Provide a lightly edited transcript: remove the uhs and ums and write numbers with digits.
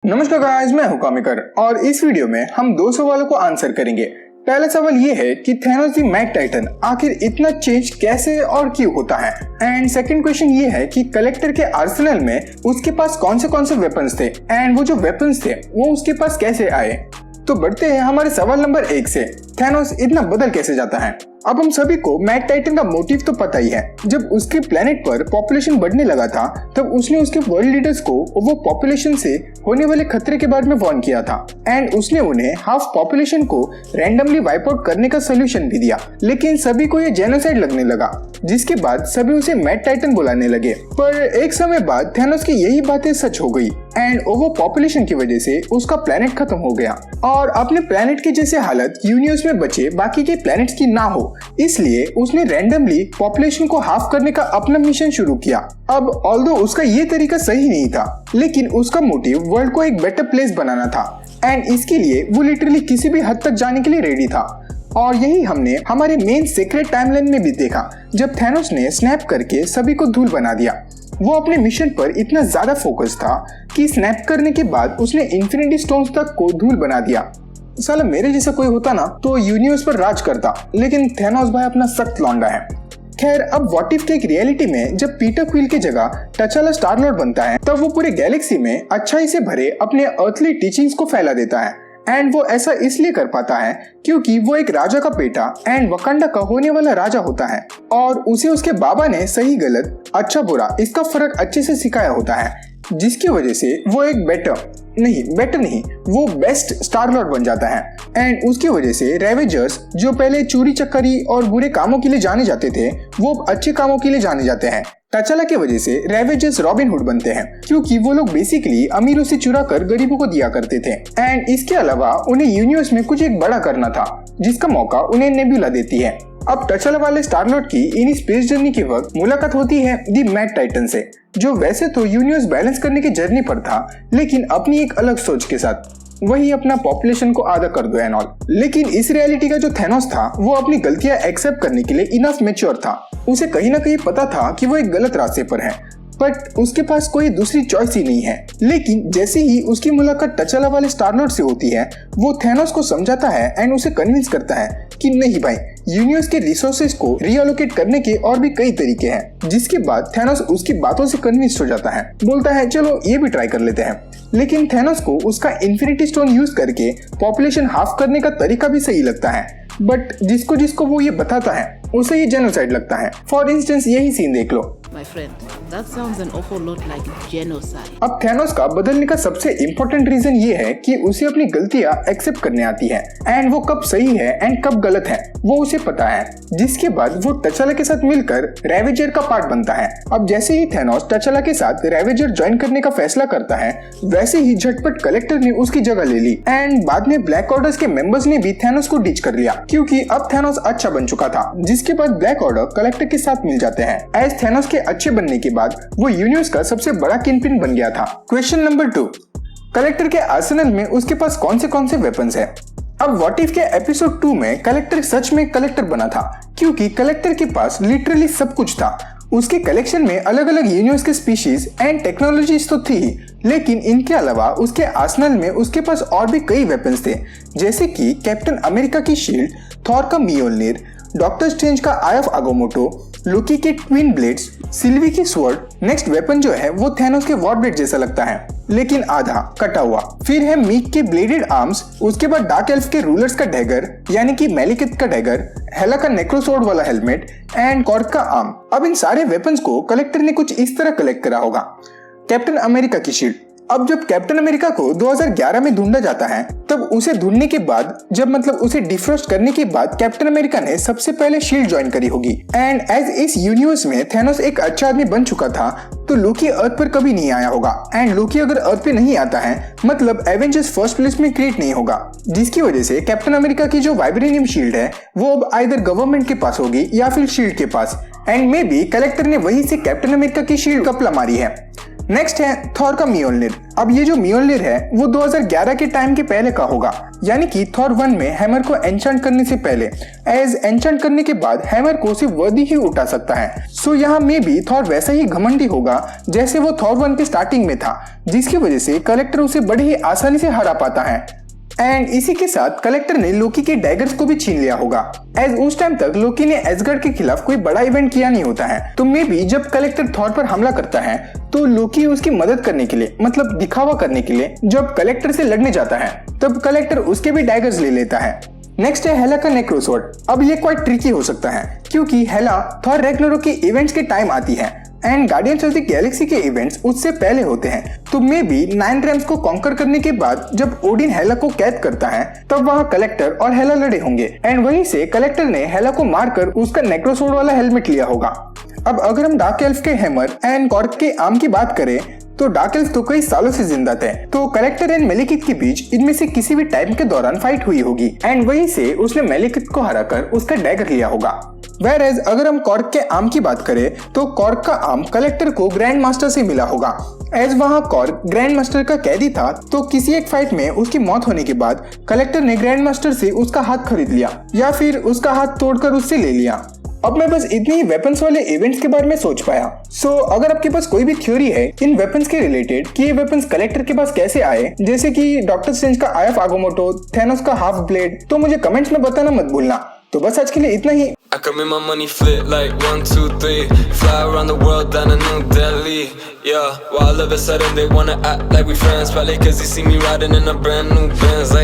नमस्कार गाइस, मैं हूं कामिकर और इस वीडियो में हम दो सवालों को आंसर करेंगे। पहला सवाल ये है कि थैनोस द मैड टाइटन आखिर इतना चेंज कैसे और क्यों होता है, एंड सेकंड क्वेश्चन ये है कि कलेक्टर के आर्सेनल में उसके पास कौन से वेपन्स थे एंड वो जो वेपन्स थे वो उसके पास कैसे आए। तो बढ़ते हैं हमारे सवाल नंबर 1 से, थैनोस इतना बदल कैसे जाता है। अब हम सभी को मैड टाइटन का मोटिव तो पता ही है। जब उसके प्लेनेट पर पॉपुलेशन बढ़ने लगा था तब उसने उसके वर्ल्ड लीडर्स को वो पॉपुलेशन से होने वाले खतरे के बारे में वार्न किया था एंड उसने उन्हें हाफ पॉपुलेशन को रैंडमली वाइप आउट करने का सोल्यूशन भी दिया। लेकिन सभी को ये जेनोसाइड लगने लगा, जिसके बाद सभी उसे मैड टाइटन बुलाने लगे। पर एक समय बाद थैनोस की यही बातें सच हो गई एंड ओवर पॉपुलेशन की वजह से उसका प्लेनेट खत्म हो गया और अपने प्लेनेट की जैसे हालत यूनिवर्स में बचे बाकी के प्लेनेट्स की ना हो, इसलिए उसने रैंडमली पॉपुलेशन को हाफ करने का अपना मिशन शुरू किया। अब ऑल्दो उसका ये तरीका सही नहीं था, लेकिन उसका मोटिव वर्ल्ड को एक बेटर प्लेस बनाना था एंड इसके लिए वो लिटरली किसी भी हद तक जाने के लिए रेडी था। और यही हमने हमारे मेन सीक्रेट टाइमलाइन में भी देखा, जब थैनोस ने स्नैप करके सभी को धूल बना दिया। वो अपने मिशन पर इतना ज्यादा फोकस था कि स्नैप करने के बाद उसने इन्फिनिटी स्टोन्स तक को धूल बना दिया। साला मेरे जैसा कोई होता ना तो यूनिवर्स पर राज करता, लेकिन थैनोस भाई अपना सख्त लौंडा है। खैर, अब व्हाट इफ के एक रियलिटी में जब पीटर क्विल की जगह टचाला स्टार लॉर्ड बनता है तब वो पूरे गैलेक्सी में अच्छाई से भरे अपने अर्थली टीचिंग्स को फैला देता है एंड वो ऐसा इसलिए कर पाता है क्योंकि वो एक राजा का बेटा एंड वकांडा का होने वाला राजा होता है और उसे उसके बाबा ने सही गलत अच्छा बुरा इसका फर्क अच्छे से सिखाया होता है, जिसकी वजह से वो एक बेटर नहीं वो बेस्ट स्टार लॉर्ड बन जाता है एंड उसकी वजह से रेवेजर्स जो पहले चोरी चक्करी और बुरे कामों के लिए जाने जाते थे वो अच्छे कामों के लिए जाने जाते हैं। टचाला की वजह से रेवेजर्स रॉबिन हुड बनते हैं क्योंकि वो लोग बेसिकली अमीरों से चुरा कर गरीबों को दिया करते थे एंड इसके अलावा उन्हें यूनिवर्स में कुछ एक बड़ा करना था, जिसका मौका उन्हें नेबुला देती है। अब टचाला वाले स्टार लॉर्ड की इन स्पेस जर्नी के वक्त मुलाकात होती है दी मैड टाइटन से, जो वैसे तो यूनिवर्स बैलेंस करने की जर्नी पर था लेकिन अपनी एक अलग सोच के साथ, वही अपना पॉपुलेशन को आधा कर दो एंड ऑल। लेकिन इस रियलिटी का जो थैनोस था वो अपनी गलतियां एक्सेप्ट करने के लिए इनफ मैच्योर था। उसे कहीं ना कहीं पता था कि वो एक गलत रास्ते पर है, बट उसके पास कोई दूसरी चॉइस ही नहीं है। लेकिन जैसे ही उसकी मुलाकात टचाला वाले स्टार लॉर्ड से होती है वो थैनोस को समझाता है एंड उसे कन्विंस करता है कि नहीं भाई, यूनिवर्स के रिसोर्सेज को रीअलोकेट करने के और भी कई तरीके हैं। जिसके बाद थैनोस उसकी बातों से कन्विंस हो जाता है, बोलता है चलो ये भी ट्राई कर लेते हैं। लेकिन थैनोस को उसका इन्फिनिटी स्टोन यूज करके पॉपुलेशन हाफ करने का तरीका भी सही लगता है, बट जिसको वो ये बताता है उसे ये जेनोसाइड लगता है। फॉर इंस्टेंस यही सीन देख लो। My friend, that sounds an awful lot like genocide. अब थैनोस का बदलने का सबसे इम्पोर्टेंट रीजन ये है कि उसे अपनी गलतियां एक्सेप्ट करने आती है एंड वो कब सही है एंड कब गलत है वो उसे पता है। जिसके बाद वो टचाला के साथ मिलकर रेवेजर का पार्ट बनता है। अब जैसे ही थैनोस टचाला के साथ रेवेजर ज्वाइन करने का फैसला करता है वैसे ही झटपट कलेक्टर ने उसकी जगह ले ली एंड बाद में ब्लैक ऑर्डर के मेंबर्स ने भी थैनोस को डिच कर लिया क्योंकि अब थैनोस अच्छा बन चुका था। जिसके बाद ब्लैक ऑर्डर कलेक्टर के साथ मिल जाते हैं। एज थैनोस के अच्छे बनने के बाद वो यूनिवर्स का सबसे बड़ा किंगपिन बन गया था। क्वेश्चन नंबर 2, कलेक्टर के आर्सेनल में उसके पास कौन से वेपन्स है। अब व्हाट इफ के एपिसोड 2 में कलेक्टर सच में कलेक्टर बना था क्योंकि कलेक्टर के पास लिटरली सब कुछ था। उसके कलेक्शन में अलग अलग यूनिवर्स के स्पीशीज एंड टेक्नोलॉजीज तो थी ही, लेकिन इनके अलावा उसके आर्सेनल में उसके पास और भी कई वेपन्स थे, जैसे कि कैप्टन अमेरिका की शील्ड, थॉर का मियोलनिर, डॉक्टर स्ट्रेंज का आई ऑफ आगोमोटो, लोकी के ट्विन ब्लेड्स, सिल्वी की स्वॉर्ड। नेक्स्ट वेपन जो है वो थैनोस के वॉर ब्लेड जैसा लगता है लेकिन आधा कटा हुआ। फिर है मीक के ब्लेडेड आर्म्स, उसके बाद डार्क एल्फ के रूलर्स का डैगर यानी कि मेलिकेथ का डैगर, हेला का नेक्रोसोर्ड वाला हेलमेट एंड कॉर्क का आर्म। अब इन सारे वेपन्स को कलेक्टर ने कुछ इस तरह कलेक्ट करा होगा। कैप्टन अमेरिका की शील्ड, अब जब कैप्टन अमेरिका को 2011 में ढूंढा जाता है तब उसे ढूंढने के बाद उसे डिफ्रोस्ट करने के बाद कैप्टन अमेरिका ने सबसे पहले शील्ड ज्वाइन करी होगी एंड एज इस यूनिवर्स में थैनोस एक अच्छा आदमी बन चुका था तो लोकी अर्थ पर कभी नहीं आया होगा एंड लोकी अगर अर्थ पे नहीं आता है मतलब एवेंजर्स फर्स्ट प्लेस में क्रिएट नहीं होगा, जिसकी वजह से कैप्टन अमेरिका की जो वाइब्रेनियम शील्ड है वो अब आइदर गवर्नमेंट के पास होगी या फिर शील्ड के पास एंड मे बी कलेक्टर ने वही से कैप्टन अमेरिका की शील्ड कपला मारी है। नेक्स्ट है थॉर का म्योल्निर। अब ये जो म्योल्निर है वो 2011 के टाइम के पहले का होगा, यानी कि थॉर 1 में हैमर को एन्चेंट करने से पहले एज एन्चेंट करने के बाद हैमर को सिर्फ वर्दी ही उठा सकता है। सो यहाँ में भी थॉर वैसा ही घमंडी होगा जैसे वो थॉर 1 के स्टार्टिंग में था, जिसकी वजह से कलेक्टर उसे बड़ी ही आसानी से हरा पाता है। एंड इसी के साथ कलेक्टर ने लोकी के डैगर्स को भी छीन लिया होगा, एज उस टाइम तक लोकी ने एसगर्ड के खिलाफ कोई बड़ा इवेंट किया नहीं होता है। तो मे बी जब कलेक्टर थॉर पर हमला करता है तो लोकी उसकी मदद करने के लिए, मतलब दिखावा करने के लिए, जब कलेक्टर से लड़ने जाता है तब कलेक्टर उसके भी डैगर्स ले लेता है। नेक्स्ट है हेला का नेक्रोसवर्ड। अब ये क्वाइट ट्रिकी हो सकता है क्योंकि हेला थॉर रैग्नारोक के इवेंट्स के टाइम आती है and guardians of the Galaxy के इवेंट्स उससे पहले होते हैं। तो मे बी 9 रेम्स को कॉन्कर करने के बाद जब ओडिन हेला को कैद करता है तब वहाँ कलेक्टर और हेला लड़े होंगे एंड वहीं से कलेक्टर ने हेला को मारकर उसका नेक्रोसवर्ड वाला हेलमेट लिया होगा। अब अगर हम डार्क एल्फ के हैमर एंड कॉर्क के आर्म की बात करें तो डार्क एल्फ तो कई सालों से जिंदा थे, तो कलेक्टर एंड मेलिकिथ के बीच इनमें से किसी भी टाइम के दौरान फाइट हुई होगी एंड वहीं से उसने मेलिकिथ को हराकर उसका डैगर लिया होगा। Whereas अगर हम कॉर्क के आर्म की बात करें तो कॉर्क का आर्म कलेक्टर को ग्रैंड मास्टर से मिला होगा, एज वहाँ कॉर्क ग्रैंड मास्टर का कैदी था। तो किसी एक फाइट में उसकी मौत होने के बाद कलेक्टर ने ग्रैंड मास्टर से उसका हाथ खरीद लिया या फिर उसका हाथ तोड़कर उससे ले लिया। अब मैं बस इतनी ही वेपन्स वाले इवेंट्स के बारे में सोच पाया। सो अगर आपके पास कोई भी थ्योरी है इन वेपन्स के रिलेटेड कि ये वेपन्स कलेक्टर के पास कैसे आए, जैसे कि डॉक्टर स्ट्रेंज का आई ऑफ आगोमोटो, थैनोस का हाफ ब्लेड, तो मुझे कमेंट्स में बताना मत भूलना। तो बस आज के लिए इतना ही। I can make my money flip like 1, 2, 3. Fly around the world down to New Delhi. Yeah, while all of a sudden they wanna act like we friends. Probably cause they see me riding in a brand new Benz like